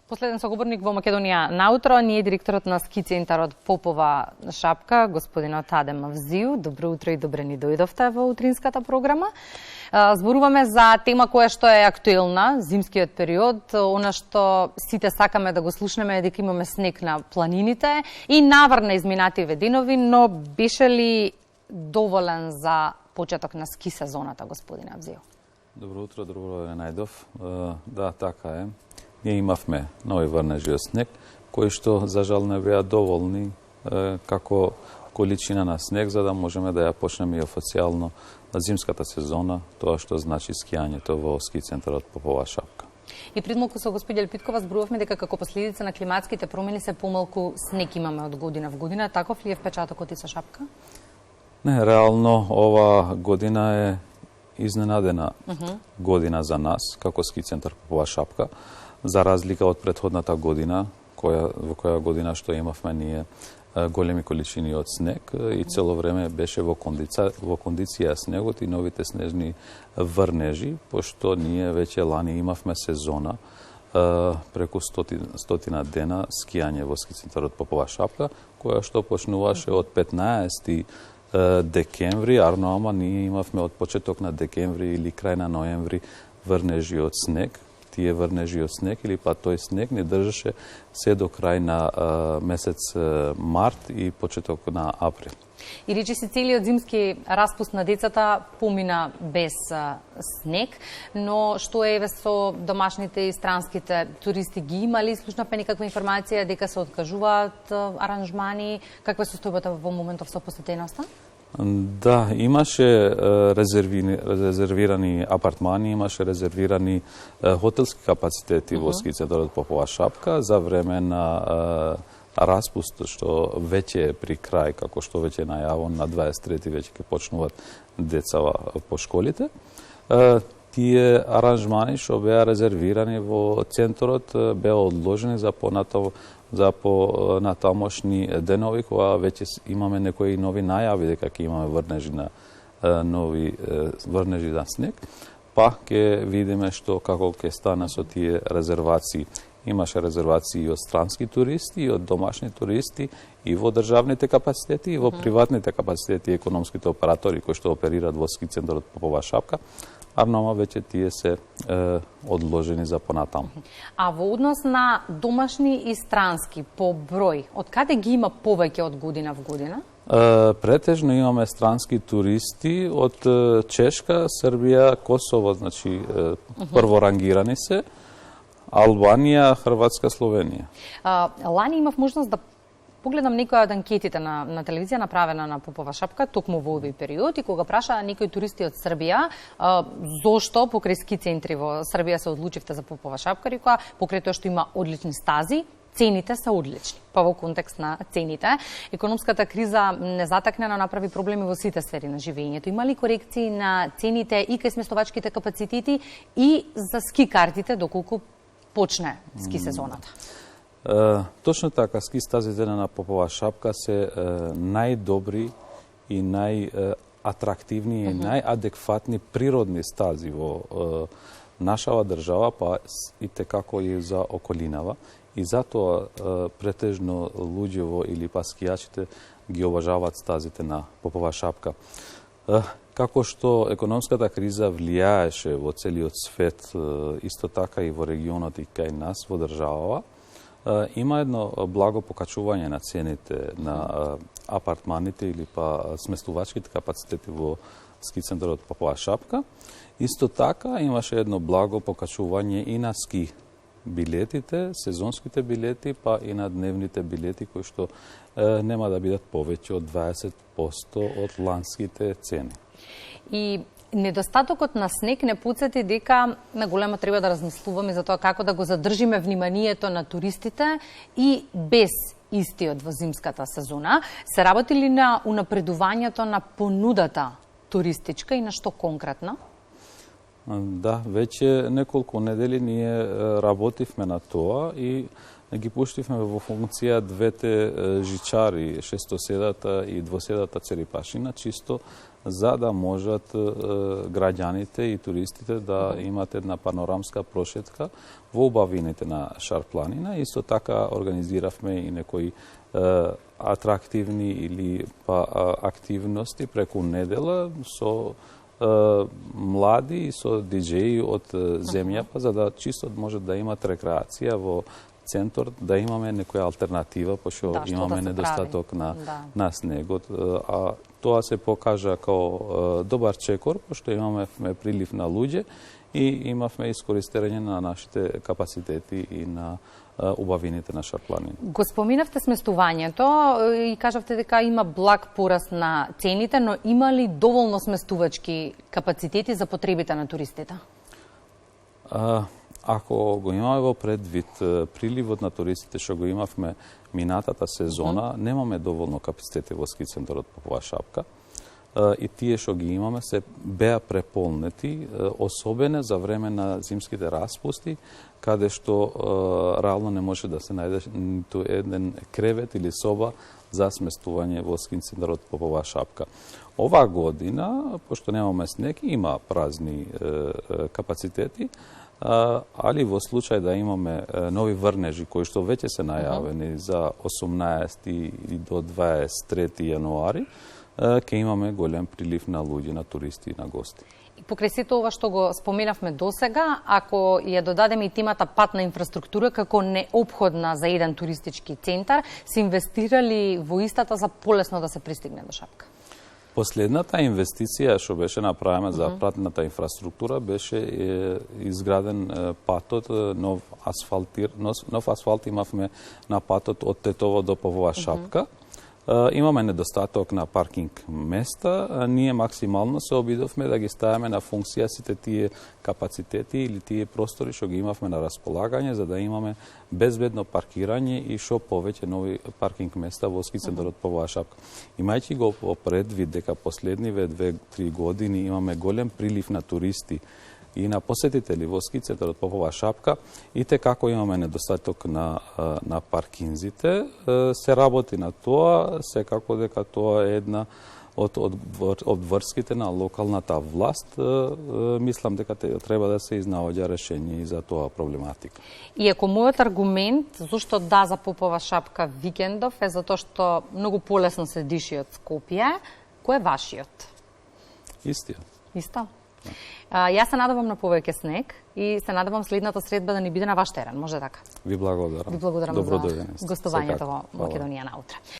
Последен соговорник во Македонија наутро ни е директорот на ски центарот Попова Шапка, господинот Адем Авзију. Добро утро и добре ни дојдовте во утринската програма. Зборуваме за тема која што е актуелна, зимскиот период, она што сите сакаме да го слушнеме е дека имаме снег на планините и наврна изминативе денови, но беше ли доволен за почеток на ски сезоната, господин Авзију? Добро утро, добро ве најдов. Да, така е. Ние имавме нови врнежи од снег, кои што за жал не беа доволни како количина на снег за да можеме да ја почнеме и официјално зимската сезона, тоа што значи скијањето во ски центарот Попова Шапка. И пред малку со господин Питкова зборувавме дека како последица на климатските промени се помалку снег имаме од година в година. Таков ли е впечатокот и со Шапка? Не, реално ова година е изненадена година за нас како ски центар Попова Шапка, за разлика од претходната година, во која година што имавме ние големи количини од снег и цело време беше во кондиција снегот и новите снежни врнежи, пошто ние веќе лани имавме сезона преку стотина дена скијање во ски центарот Попова Шапка, која што почнуваше од 15 декември, ама ние имавме од почеток на декември или крај на ноември врнежи од снег. Тие врнежи од снег или па тој снег не држеше се до крај на месец март и почеток на април. И речи си целиот зимски распуст на децата помина без снег, но што е со домашните и странските туристи, ги имали? Слушнавме никаква информација дека се откажуваат аранжмани? Каква е состојбата во моментов со посетеноста? Да, имаше резервирани апартмани, имаше резервирани хотелски капацитети во ски центарот Попова Шапка за време на распуст што веќе е при крај, како што веќе е најавено, на 23 веќе ќе почнуваат деца по школите. Тие аранжмани што беа резервирани во центарот беа одложени за понатамошни денови, кога веќе имаме некои нови најави дека ќе имаме врнежи на нови врнежи на снег, па ќе видиме што како ќе стане со тие резервации. Имаше резервации и од странски туристи, и од домашни туристи, и во државните капацитети, и во приватните капацитети, економските оператори кои што оперираат во ски центарот Попова Шапка, ама веќе тие се одложени за понатаму. А во однос на домашни и странски по број, од каде ги има повеќе од година в година? Претежно имаме странски туристи од Чешка, Србија, Косово, значи прворангирани се, Албанија, Хрватска, Словенија. Лани имав можност да погледам некоја од анкетите на телевизија направена на Попова Шапка токму во овој период и кога праша некои туристи од Србија зошто покрај ски центри во Србија се одлучивте за Попова Шапка, рекоа покрај тоа што има одлични стази, цените се одлични. Па во контекст на цените, економската криза незатакнено направи проблеми во сите сфери на живењето. Има ли корекции на цените и кај сместовачките капацитети и за ски картите доколку почне ски сезоната? Точно така, ски стазите на Попова Шапка се најдобри и најатрактивни и најадекватни природни стази во нашава држава, па и текако и за околинава. И затоа претежно луѓето или па скијачите ги обожаваат стазите на Попова Шапка. Како што економската криза влијаеше во целиот свет, исто така и во регионот и кај нас во државава, има едно благо покачување на цените на апартманите или па сместувачките капацитети во ски центарот Попова Шапка. Исто така имаше едно благо покачување и на ски билетите, сезонските билети, па и на дневните билети кои што нема да бидат повеќе од 20% од ланските цени. И недостатокот на снег не подсети дека на голема треба да размислуваме за тоа како да го задржиме вниманието на туристите и без истиот во зимската сезона. Се работи ли на унапредувањето на понудата туристичка и на што конкретно? Да, веќе неколку недели ние работивме на тоа и ги пуштивме во функција двете жичари, 607-та и 207-та Церипашина, чисто за да можат граѓаните и туристите да имат една панорамска прошетка во убавините на Шар-планина. Исто така организиравме и некои атрактивни или активности преку недела со млади и со диџеи од земјава, за да чисто може да имат рекреација во центар, да имаме некоја алтернатива, пошто имаме недостаток на снегот. А тоа се покажа као добар чекор, пошто имаме прилив на луѓе и имавме искористирање на нашите капацитети и на убавините на Шар-планина. Го споминавте сместувањето и кажавте дека има благ пораст на цените, но има ли доволно сместувачки капацитети за потребите на туристите? Ако го имаме во предвид приливот на туристите што го имавме минатата сезона, немаме доволно капацитети во ски центарот Попова шапка. И тие што ги имаме се беа преполнети, особено за време на зимските распусти, каде што реално не може да се најде ниту еден кревет или соба за сместување во ски центарот Попова шапка. Оваа година, пошто немаме снег, има празни капацитети, али во случај да имаме нови врнежи кои што веќе се најавени за 18 и до 23 јануари, ќе имаме голем прилив на луѓе, на туристи и на гости. И покрај сето ова што го споменавме досега, ако ја додадеме и темата патна инфраструктура како неопходна за еден туристички центар, се инвестирали во истата за полесно да се пристигне до Шапка? Последната инвестиција што беше направена за патната инфраструктура беше изграден патот, нов асфалт имавме на патот од Тетово до Попова шапка. Имаме недостаток на паркинг места. Ние максимално се обидовме да ги ставиме на функција сите тие капацитети или тие простори што ги имавме на располагање, за да имаме безбедно паркирање и што повеќе нови паркинг места во ски центарот Попова шапка. Имајќи го предвид дека последниве 2-3 години имаме голем прилив на туристи и на посетители во ски центарот Попова шапка, и те како имаме недостаток на паркинзите, се работи на тоа, секако дека тоа е една од врските на локалната власт. Мислам дека треба да се изнаоѓа решение и за тоа проблематика. И ако мојот аргумент зошто да за Попова шапка викендов е затоа што многу полесно се диши од Скопје, кој е вашиот? Истиот. Исто? Јас се надевам на повеќе снег и се надевам следната средба да ни биде на ваш терен, може така? Ви благодарам. Ви благодарам Добро за дојдење. гостувањето во Македонија наутре.